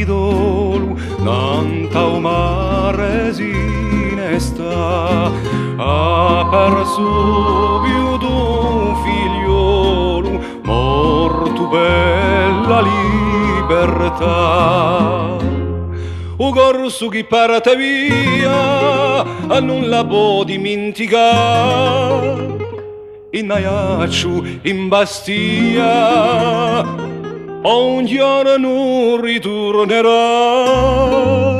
idolu, nanta o mare s'inesta, ha perso più d'un figliolo, morto bella libertà. O corso chi parte via, a non la può dimenticare, in Naiacciu, in Bastia, un giorno non ritornerà.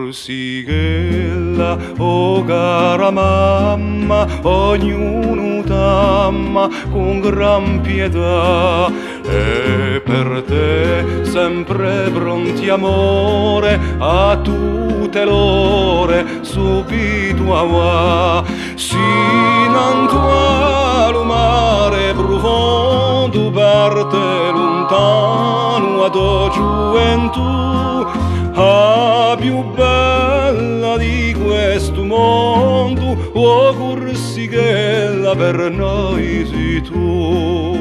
Corsighella, oh cara mamma, ognuno t'ama con gran pietà, e per te sempre pronti amore a tutte l'ore subito a va. Sinanto al mare profondo parte lontano a tua gioventù, a più bella di questo mondo, oh Corsighella, per noi sei tu.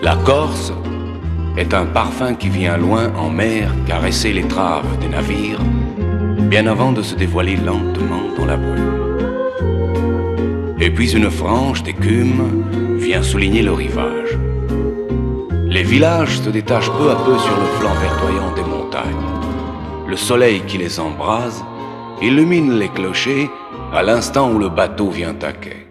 La Corse est un parfum qui vient loin en mer caresser l'étrave des navires, bien avant de se dévoiler lentement dans la brume. Et puis une frange d'écume vient souligner le rivage. Les villages se détachent peu à peu sur le flanc verdoyant des montagnes. Le soleil qui les embrase illumine les clochers à l'instant où le bateau vient à quai.